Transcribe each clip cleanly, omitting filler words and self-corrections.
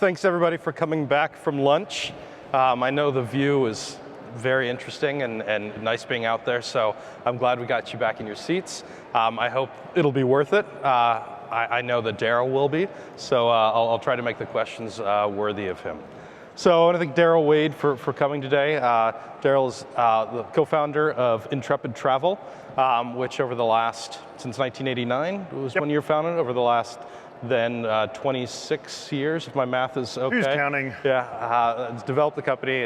thanks everybody for coming back from lunch. I know the view is very interesting and nice being out there, so I'm glad we got you back in your seats. I hope it'll be worth it. I know that Darrell will be, so I'll try to make the questions worthy of him. So I want to thank Darrell Wade for coming today. Darrell is the co-founder of Intrepid Travel, which over the last, since 1989, was when you were founded, over the last then 26 years, if my math is okay. Who's counting? Yeah, it's developed the company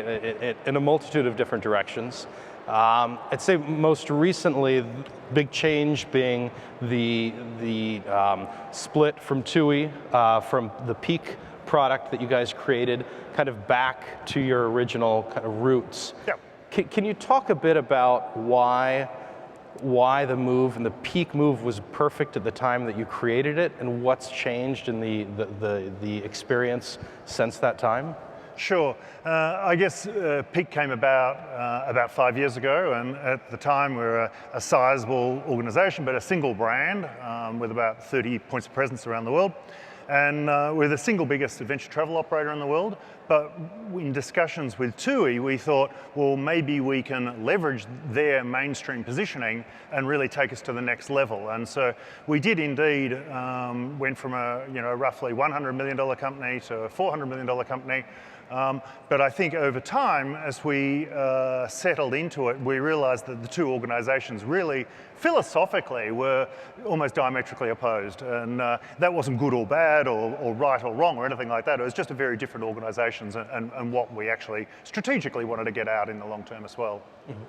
in a multitude of different directions. I'd say most recently, big change being the split from TUI, from the Peak product that you guys created, kind of back to your original kind of roots. Yeah. Can you talk a bit about why the move and the Peak move was perfect at the time that you created it, and what's changed in the experience since that time? Sure. I guess Peak came about 5 years ago, and at the time we were a sizable organization, but a single brand with about 30 points of presence around the world. And we're the single biggest adventure travel operator in the world. But in discussions with TUI, we thought, well, maybe we can leverage their mainstream positioning and really take us to the next level. And so we did indeed went from a roughly $100 million company to a $400 million company. But I think over time, as we settled into it, we realized that the two organizations really, philosophically, were almost diametrically opposed. And that wasn't good or bad or right or wrong or anything like that. It was just a very different organizations and what we actually strategically wanted to get out in the long term as well. Mm-hmm.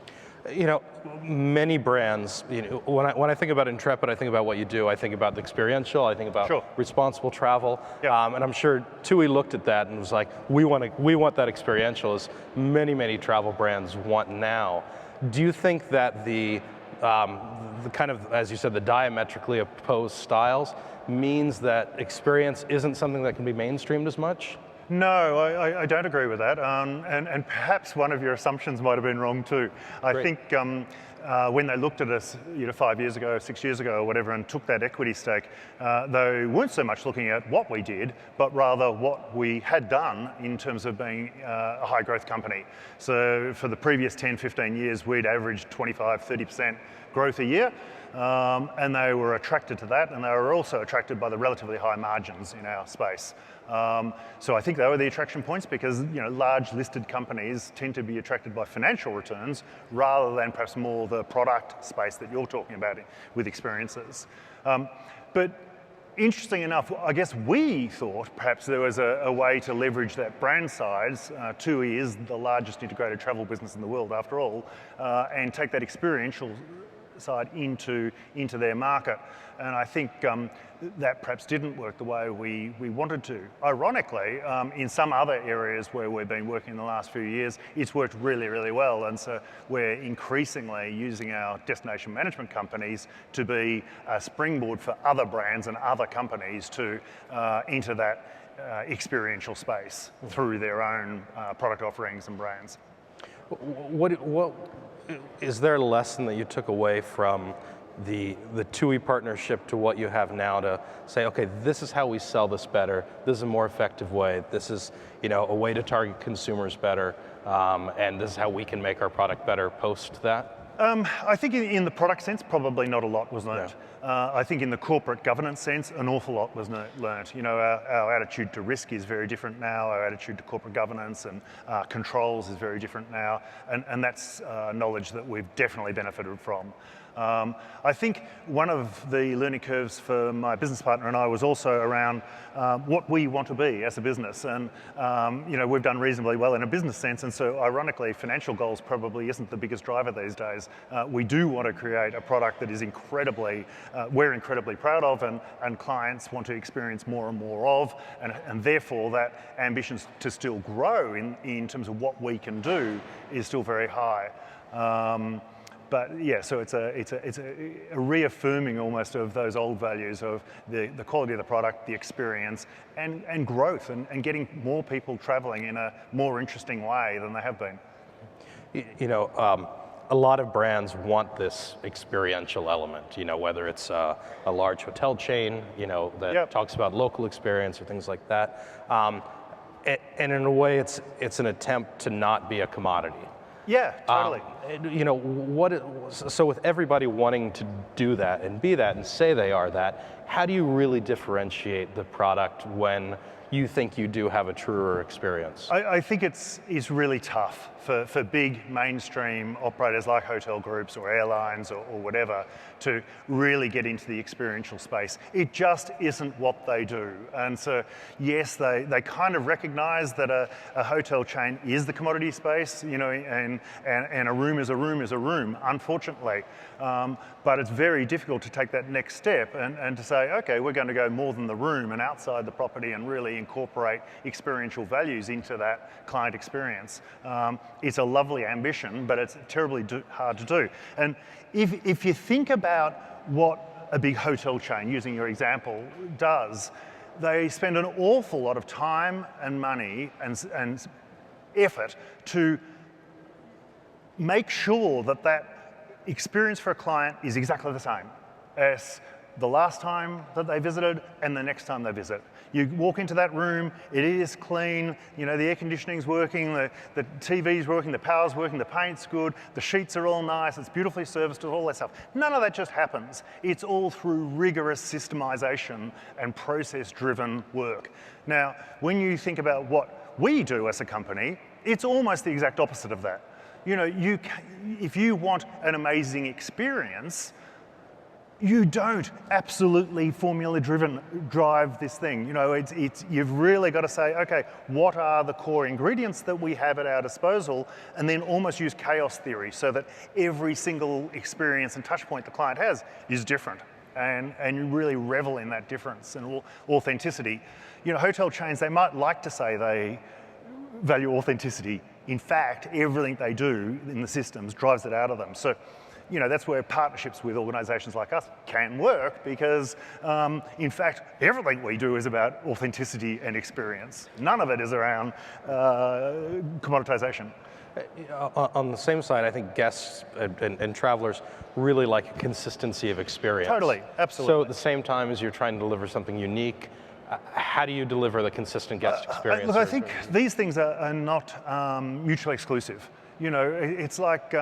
You know, many brands, when I think about Intrepid, I think about what you do. I think about the experiential, I think about responsible travel. Yeah. And I'm sure TUI looked at that and was like, we want that experiential, as many travel brands want now. Do you think that the kind of, as you said, the diametrically opposed styles means that experience isn't something that can be mainstreamed as much? No, I don't agree with that, and perhaps one of your assumptions might have been wrong too. I think when they looked at us 5 years ago, 6 years ago or whatever, and took that equity stake, they weren't so much looking at what we did, but rather what we had done in terms of being a high growth company. So for the previous 10, 15 years, we'd averaged 25, 30% growth a year. And they were attracted to that, and they were also attracted by the relatively high margins in our space. So I think they were the attraction points, because large listed companies tend to be attracted by financial returns rather than perhaps more the product space that you're talking about with experiences. But interesting enough, I guess we thought perhaps there was a way to leverage that brand size. TUI is the largest integrated travel business in the world after all, and take that experiential side into their market. And I think that perhaps didn't work the way we wanted to. Ironically, in some other areas where we've been working in the last few years, it's worked really well. And so we're increasingly using our destination management companies to be a springboard for other brands and other companies to enter that experiential space through their own product offerings and brands. What is there a lesson that you took away from the TUI partnership to what you have now to say, okay, this is how we sell this better, this is a more effective way, this is a way to target consumers better, and this is how we can make our product better post that? I think in the product sense, probably not a lot was learned. Yeah. I think in the corporate governance sense, an awful lot was learned. Our attitude to risk is very different now. Our attitude to corporate governance and controls is very different now. And that's knowledge that we've definitely benefited from. I think one of the learning curves for my business partner and I was also around what we want to be as a business. And we've done reasonably well in a business sense, and so ironically, financial goals probably isn't the biggest driver these days. We do want to create a product that is we're incredibly proud of, and clients want to experience more and more of, and therefore that ambition to still grow in terms of what we can do is still very high. But yeah, so it's a reaffirming almost of those old values of the quality of the product, the experience, and growth, and getting more people traveling in a more interesting way than they have been. A lot of brands want this experiential element, whether it's a large hotel chain, that talks about local experience or things like that. And in a way, it's an attempt to not be a commodity. Yeah, totally. You know, so with everybody wanting to do that and be that and say they are that, how do you really differentiate the product when you think you do have a truer experience? I think it's really tough for big mainstream operators like hotel groups or airlines or whatever to really get into the experiential space. It just isn't what they do. And so, yes, they kind of recognize that a hotel chain is the commodity space, you know, and a room is a room is a room, unfortunately. But it's very difficult to take that next step and to say, okay, we're going to go more than the room and outside the property and really incorporate experiential values into that client experience. It's a lovely ambition, but it's terribly hard to do. And if you think about what a big hotel chain, using your example, does, they spend an awful lot of time and money and effort to make sure that that experience for a client is exactly the same as the last time that they visited and the next time they visit. You walk into that room, it is clean, you know, the air conditioning's working, the TV's working, the power's working, the paint's good, the sheets are all nice, it's beautifully serviced, all that stuff. None of that just happens. It's all through rigorous systemization and process-driven work. Now, when you think about what we do as a company, it's almost the exact opposite of that. You know, if you want an amazing experience, you don't absolutely formula-driven drive this thing. You know, you've really got to say, okay, what are the core ingredients that we have at our disposal, and then almost use chaos theory so that every single experience and touch point the client has is different, and you really revel in that difference and authenticity. You know, hotel chains, they might like to say they value authenticity. In fact, everything they do in the systems drives it out of them. So, you know, that's where partnerships with organisations like us can work because, in fact, everything we do is about authenticity and experience. None of it is around commoditisation. On the same side, I think guests and travelers really like consistency of experience. Totally, absolutely. So at the same time as you're trying to deliver something unique, how do you deliver the consistent guest experience? Look, I think these things are not mutually exclusive. You know, it's like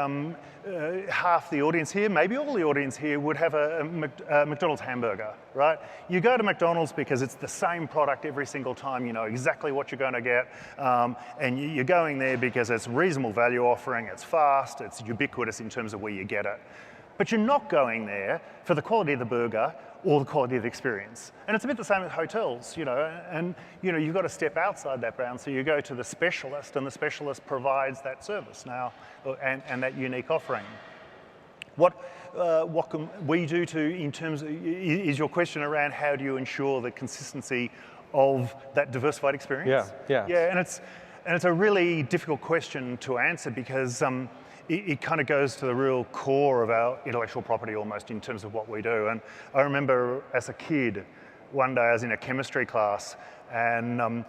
half the audience here, maybe all the audience here would have a McDonald's hamburger, right? You go to McDonald's because it's the same product every single time, you know exactly what you're going to get, and you're going there because it's reasonable value offering, it's fast, it's ubiquitous in terms of where you get it. But you're not going there for the quality of the burger or the quality of the experience. And it's a bit the same with hotels, you know, and you know, you've got to step outside that bound, so you go to the specialist, and the specialist provides that service now, and that unique offering. What can we do in terms of, is your question around how do you ensure the consistency of that diversified experience? Yeah. Yeah, and it's a really difficult question to answer because it kind of goes to the real core of our intellectual property almost in terms of what we do. And I remember as a kid, one day I was in a chemistry class and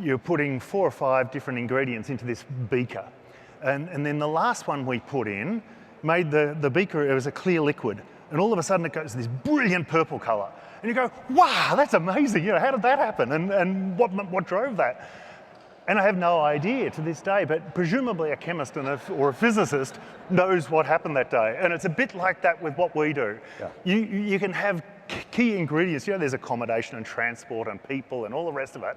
you're putting 4 or 5 different ingredients into this beaker. And then the last one we put in made the beaker, it was a clear liquid. And all of a sudden it goes to this brilliant purple color. And you go, wow, that's amazing. You know, how did that happen? And what drove that? And I have no idea to this day, but presumably a chemist or a physicist knows what happened that day. And it's a bit like that with what we do. Yeah. You can have key ingredients, you know, there's accommodation and transport and people and all the rest of it,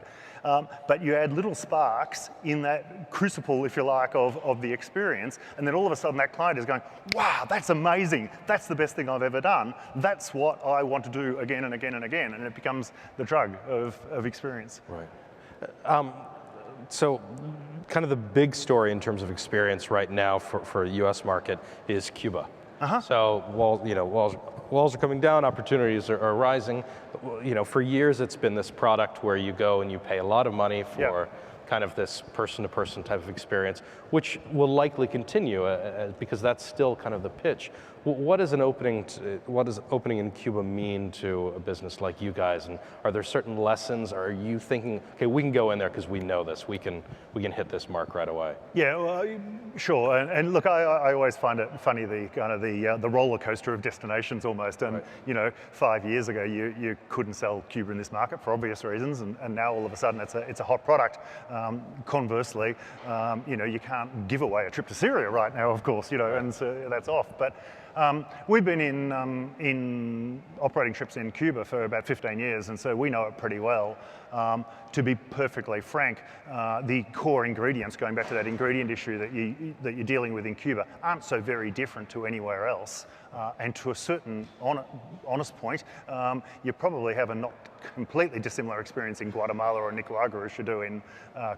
but you add little sparks in that crucible, if you like, of the experience, and then all of a sudden that client is going, wow, that's amazing, that's the best thing I've ever done, that's what I want to do again and again and again, and it becomes the drug of experience. Right. So kind of the big story in terms of experience right now for the US market is Cuba. So walls are coming down, opportunities are rising. You know, for years it's been this product where you go and you pay a lot of money for kind of this person-to-person type of experience, which will likely continue because that's still kind of the pitch. what does what does opening in Cuba mean to a business like you guys? And are there certain lessons? Or are you thinking, okay, we can go in there because we know this. We can hit this mark right away. Yeah, well, sure. And look, I always find it funny, the kind of the roller coaster of destinations almost. And Right. 5 years ago, you couldn't sell Cuba in this market for obvious reasons, and now all of a sudden it's a hot product. Conversely, you can't give away a trip to Syria right now, of course, and so that's off. But we've been in operating trips in Cuba for about 15 years, and so we know it pretty well. To be perfectly frank, the core ingredients, going back to that ingredient issue that you're dealing with in Cuba, aren't so very different to anywhere else. And to a certain honest point, you probably have a not completely dissimilar experience in Guatemala or Nicaragua as you do in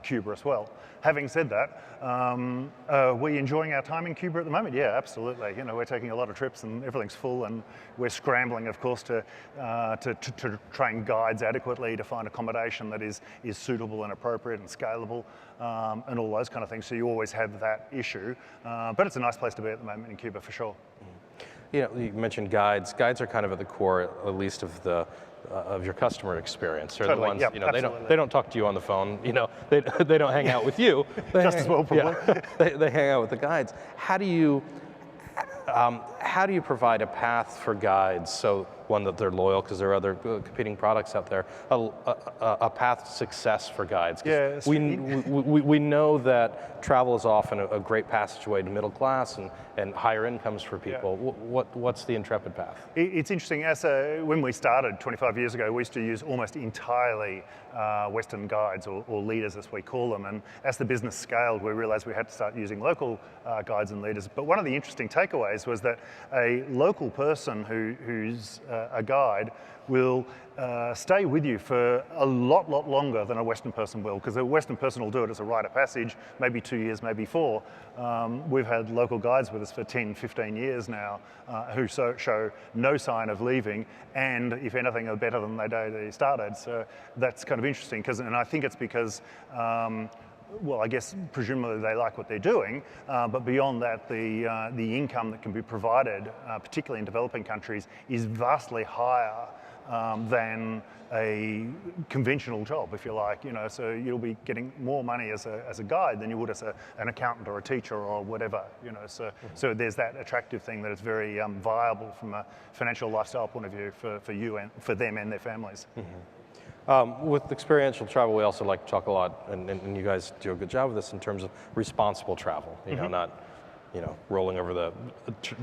Cuba as well. Having said that, are we enjoying our time in Cuba at the moment? Yeah, absolutely. We're taking a lot of trips and everything's full, and we're scrambling, of course, to train guides adequately, to find accommodation that is suitable and appropriate and scalable, and all those kind of things. So you always have that issue, but it's a nice place to be at the moment in Cuba for sure. You mentioned guides. Guides are kind of at the core, at least, of your customer experience. They're Totally, the ones, yep, they don't talk to you on the phone. They don't hang out with you. Just as well, probably. Yeah, they hang out with the guides. How do you provide a path for guides, so one, that they're loyal because there are other competing products out there, a path to success for guides? Yeah, we know that travel is often a great passageway to middle class and higher incomes for people. Yeah. What's the Intrepid path? It's interesting. When we started 25 years ago, we used to use almost entirely Western guides, or leaders as we call them. And as the business scaled, we realized we had to start using local guides and leaders. But one of the interesting takeaways was that a local person who's a guide will stay with you for a lot longer than a Western person will, because a Western person will do it as a rite of passage, maybe 2 years, maybe 4. We've had local guides with us for 10, 15 years now, who show no sign of leaving, and if anything, are better than they started. So that's kind of interesting, and I think it's because well, I guess presumably they like what they're doing, but beyond that, the income that can be provided, particularly in developing countries, is vastly higher than a conventional job, if you like. So you'll be getting more money as a guide than you would as an accountant or a teacher or whatever. So there's that attractive thing that is very viable from a financial lifestyle point of view for you and for them and their families. Mm-hmm. With experiential travel, we also like to talk a lot, and you guys do a good job of this in terms of responsible travel. Not rolling over the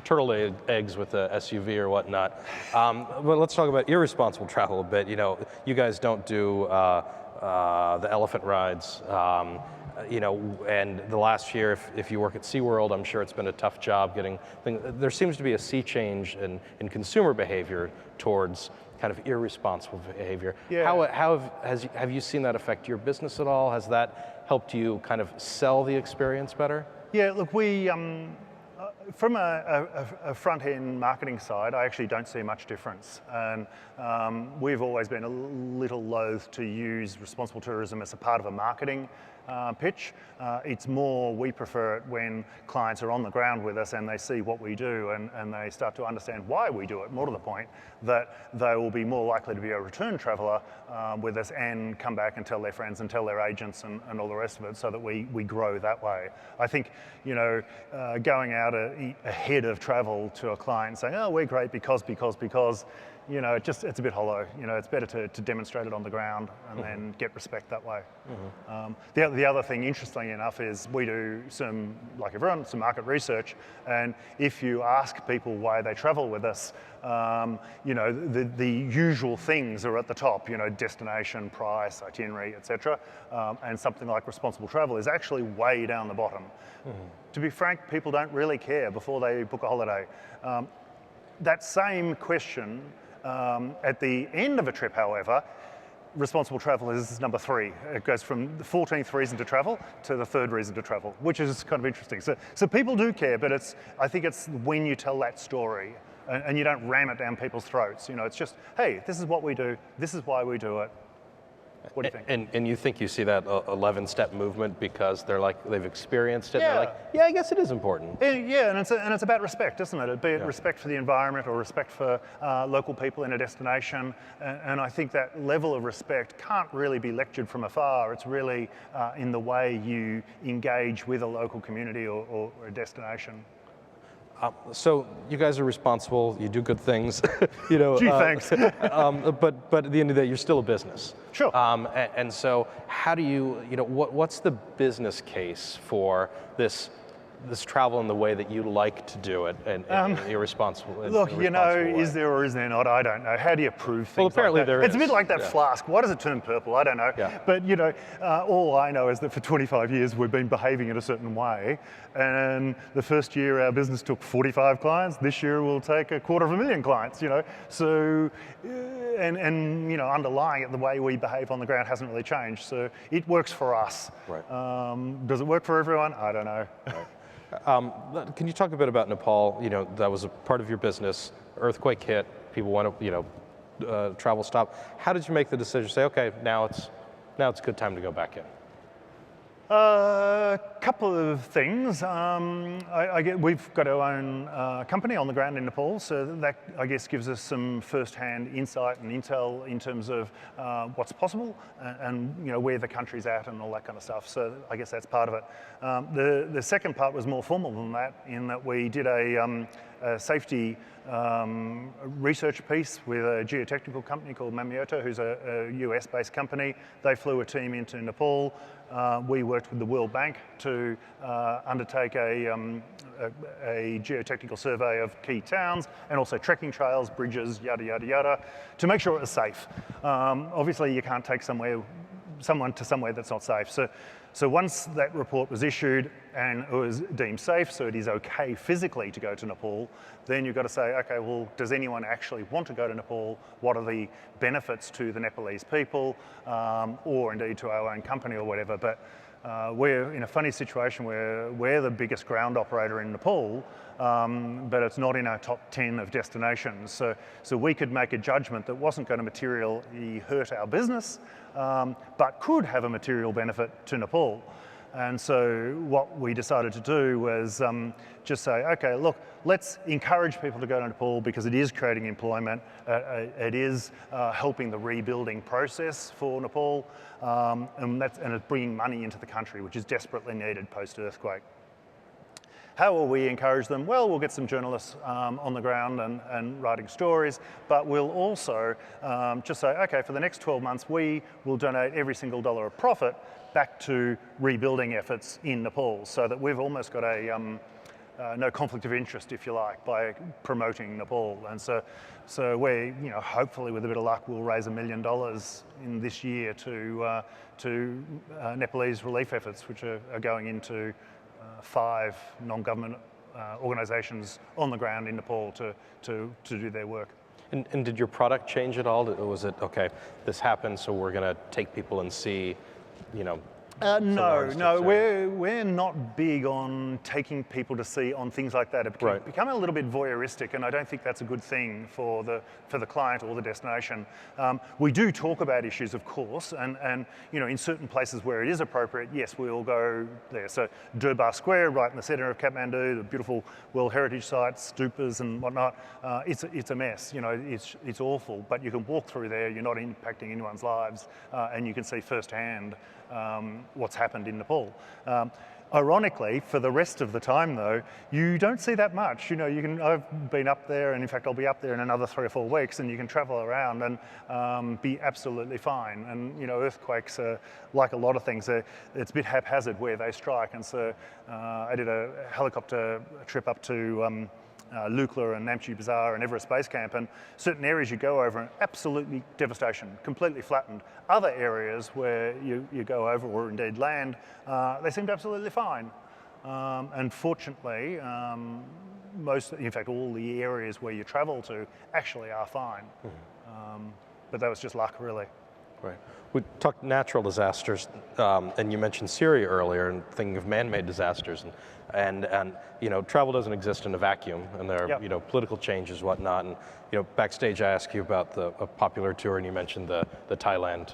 turtle eggs with a SUV or whatnot. But let's talk about irresponsible travel a bit. You guys don't do the elephant rides. And the last year, if you work at SeaWorld, I'm sure it's been a tough job getting things. There seems to be a sea change in consumer behavior towards kind of irresponsible behavior. Yeah. Have you seen that affect your business at all? Has that helped you kind of sell the experience better? Yeah, look, we, from a front-end marketing side, I actually don't see much difference. And we've always been a little loath to use responsible tourism as a part of a marketing pitch. It's more, we prefer it when clients are on the ground with us and they see what we do and they start to understand why we do it, more to the point that they will be more likely to be a return traveller with us and come back and tell their friends and tell their agents and all the rest of it, so that we grow that way. I think, going out ahead of travel to a client and saying, oh, we're great because, it's a bit hollow. It's better to demonstrate it on the ground and then get respect that way. The other thing, interestingly enough, is we do some market research, and if you ask people why they travel with us, the usual things are at the top, destination, price, itinerary, etc. And something like responsible travel is actually way down the bottom. To be frank, people don't really care before they book a holiday. That same question at the end of a trip, however, responsible travel is number 3. It goes from the 14th reason to travel to the 3rd reason to travel, which is kind of interesting. So people do care, but I think it's when you tell that story and you don't ram it down people's throats. It's just, hey, this is what we do, this is why we do it. What do you think? And you think you see that 11-step movement because they've experienced it, Yeah. and they're like, yeah, I guess it is important. Yeah, and it's about respect, isn't it? Be it respect for the environment or respect for local people in a destination. And I think that level of respect can't really be lectured from afar. It's really in the way you engage with a local community or a destination. So you guys are responsible. You do good things, you know. Gee, thanks. But at the end of the day, you're still a business. Sure. And so how do you know, what's the business case for this travel in the way that you like to do it, and you're responsible? Look, you know, way? is there or is there not? I don't know. How do you prove things? Well, apparently like that? there It's is. a bit like that Yeah. flask. Why does it turn purple? I don't know. Yeah. But you know, all I know is that for 25 years we've been behaving in a certain way, and the first year our business took 45 clients. This year we'll take 250,000 clients. You know, so and you know, underlying it, the way we behave on the ground hasn't really changed. So it works for us. Right. Does it work for everyone? I don't know. Can you talk a bit about Nepal? You know, that was a part of your business. Earthquake hit. People want to, you know, travel stop. How did you make the decision to say, okay, now it's a good time to go back in? A couple of things. We've got our own company on the ground in Nepal, so that I guess gives us some first-hand insight and intel in terms of what's possible and you know where the country's at and all that kind of stuff. So I guess that's part of it. The second part was more formal than that, in that we did a safety research piece with a geotechnical company called Mamioto, who's a US-based company. They flew a team into Nepal. We worked with the World Bank to undertake a geotechnical survey of key towns and also trekking trails, bridges, yada, yada, yada, to make sure it was safe. Obviously, you can't take someone to somewhere that's not safe. So once that report was issued and it was deemed safe, so it is okay physically to go to Nepal, then you've got to say, okay, well, does anyone actually want to go to Nepal? What are the benefits to the Nepalese people, or indeed to our own company or whatever? But we're in a funny situation where we're the biggest ground operator in Nepal, but it's not in our top 10 of destinations. So we could make a judgment that wasn't going to materially hurt our business, but could have a material benefit to Nepal. And so what we decided to do was just say, okay, look, let's encourage people to go to Nepal because it is creating employment, it is helping the rebuilding process for Nepal, and it's bringing money into the country, which is desperately needed post-earthquake. How will we encourage them? Well, we'll get some journalists on the ground and writing stories, but we'll also just say, okay, for the next 12 months, we will donate every single dollar of profit back to rebuilding efforts in Nepal, so that we've almost got a no conflict of interest, if you like, by promoting Nepal. And so we, you know, hopefully with a bit of luck, we'll raise $1 million in this year to Nepalese relief efforts, which are going into 5 non-government organisations on the ground in Nepal to do their work. And did your product change at all? Or was it, okay, this happened, so we're going to take people and see, you know? No, we're not big on taking people to see on things like that. It can become a little bit voyeuristic, and I don't think that's a good thing for the client or the destination. We do talk about issues, of course, and you know, in certain places where it is appropriate, yes, we'll go there. So Durbar Square, right in the centre of Kathmandu, the beautiful World Heritage sites, stupas and whatnot. It's a mess. You know, it's awful, but you can walk through there. You're not impacting anyone's lives, and you can see firsthand what's happened in Nepal. Ironically, for the rest of the time though, you don't see that much. You know, I've been up there, and in fact I'll be up there in another 3 or 4 weeks, and you can travel around and be absolutely fine. And you know, earthquakes are like a lot of things. It's a bit haphazard where they strike, and so I did a helicopter trip up to Lukla and Namche Bazaar and Everest Base Camp, and certain areas you go over and absolutely devastation, completely flattened. Other areas where you go over or indeed land, they seemed absolutely fine. And fortunately, in fact all the areas where you travel to actually are fine. But that was just luck, really. Right. We talked natural disasters, and you mentioned Syria earlier, and thinking of man-made disasters, and you know, travel doesn't exist in a vacuum, and there are you know, political changes, whatnot, and you know, backstage I asked you about a popular tour, and you mentioned the Thailand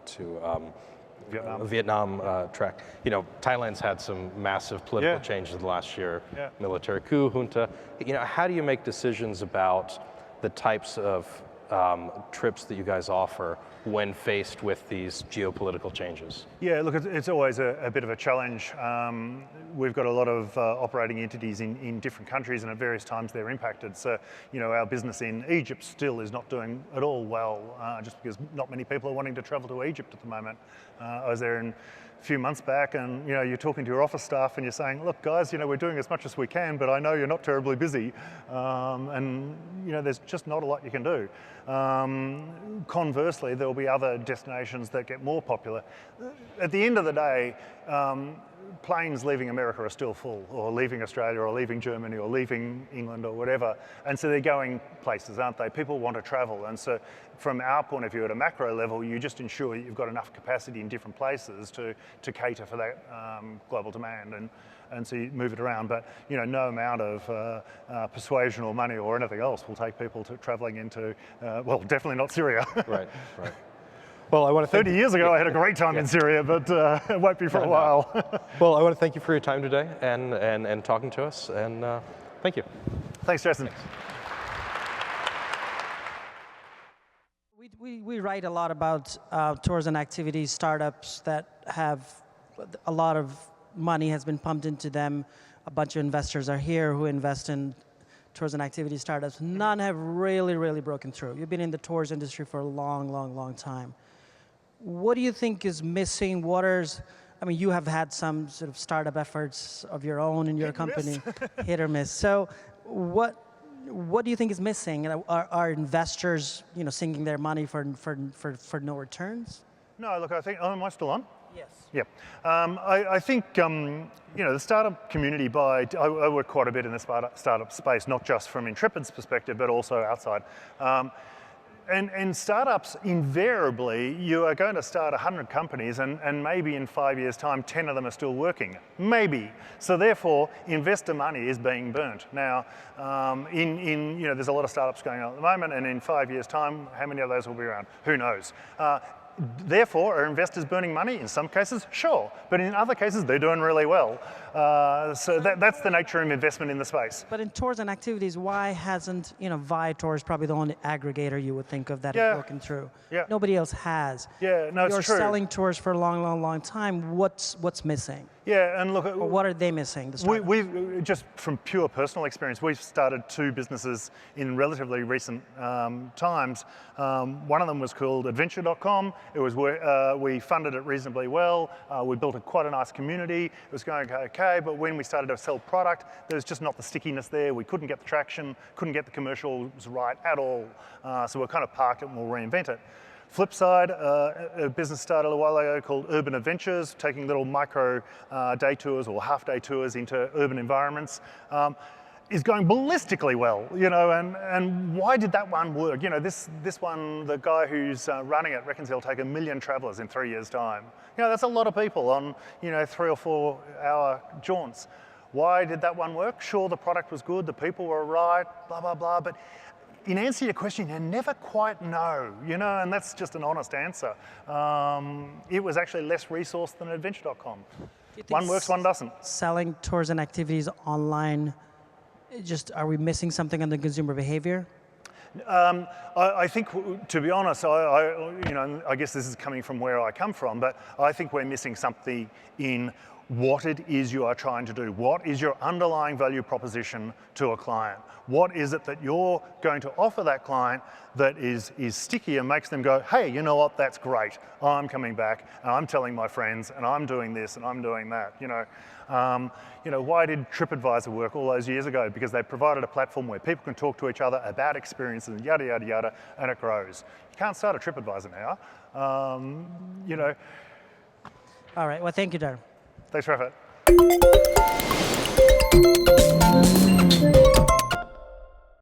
to Vietnam track. You know, Thailand's had some massive political changes in the last year, military coup, junta. You know, how do you make decisions about the types of trips that you guys offer when faced with these geopolitical changes? Yeah, look, it's always a bit of a challenge. We've got a lot of operating entities in different countries, and at various times they're impacted. So, you know, our business in Egypt still is not doing at all well, just because not many people are wanting to travel to Egypt at the moment. I was there a few months back, and you know, you're talking to your office staff and you're saying, look guys, you know, we're doing as much as we can, but I know you're not terribly busy, and you know, there's just not a lot you can do. Conversely, there will be other destinations that get more popular. At the end of the day, planes leaving America are still full, or leaving Australia, or leaving Germany, or leaving England, or whatever. And so they're going places, aren't they? People want to travel. And so from our point of view at a macro level, you just ensure you've got enough capacity in different places to cater for that global demand. And so you move it around, but you know, no amount of persuasion or money or anything else will take people to traveling into, well, definitely not Syria. Right, right. Well, I want to 30 years ago, I had a great time in Syria, but it won't be for a while. Well, I want to thank you for your time today and talking to us, and thank you. Thanks, Jason. Thanks. We write a lot about tours and activities, startups that have a lot of money has been pumped into them. A bunch of investors are here who invest in tours and activity startups. None have really broken through. You've been in the tours industry for a long time. What do you think is missing? I mean, you have had some sort of startup efforts of your own in your company, hit or miss. So what do you think is missing? Are investors, you know, sinking their money for no returns? No, look, I think, am I still on? Yes. Yeah. I think, you know, the startup community, I work quite a bit in the startup space, not just from Intrepid's perspective, but also outside. And startups, invariably, you are going to start 100 companies and maybe in 5 years' time, 10 of them are still working. Maybe. So therefore, investor money is being burnt. Now, you know, there's a lot of startups going on at the moment, and in 5 years' time, how many of those will be around? Who knows? Therefore, are investors burning money? In some cases, sure. But in other cases, they're doing really well. So that's the nature of investment in the space. But in tours and activities, why hasn't, you know, Viator is probably the only aggregator you would think of that is broken through. Yeah. Nobody else has. Yeah, no, it's true. You're selling tours for a long time. What's missing? Yeah, and look, or what are they missing? We've just from pure personal experience, we've started 2 businesses in relatively recent times. One of them was called Adventure.com. It was we funded it reasonably well. We built quite a nice community. It was going okay, but when we started to sell product, there was just not the stickiness there. We couldn't get the traction, couldn't get the commercials right at all. So we're kind of parked it and we'll reinvent it. Flip side, a business started a while ago called Urban Adventures, taking little micro day tours or half-day tours into urban environments. Is going ballistically well, you know, and why did that one work? You know, this one, the guy who's running it reckons he'll take 1 million travelers in 3 years' time. You know, that's a lot of people on, you know, 3 or 4 hour jaunts. Why did that one work? Sure, the product was good, the people were right, blah, blah, blah, but in answer to your question, you never quite know, you know, and that's just an honest answer. It was actually less resourced than Adventure.com. One works, one doesn't. Selling tours and activities online, are we missing something on the consumer behavior? I think, to be honest, you know, I guess this is coming from where I come from, but I think we're missing something in what it is you are trying to do. What is your underlying value proposition to a client? What is it that you're going to offer that client that is sticky and makes them go, hey, you know what, that's great. I'm coming back and I'm telling my friends and I'm doing this and I'm doing that, you know. Why did TripAdvisor work all those years ago? Because they provided a platform where people can talk to each other about experiences and yada, yada, yada, and it grows. You can't start a TripAdvisor now, you know. All right, well, thank you, Darrell. Thanks for having it.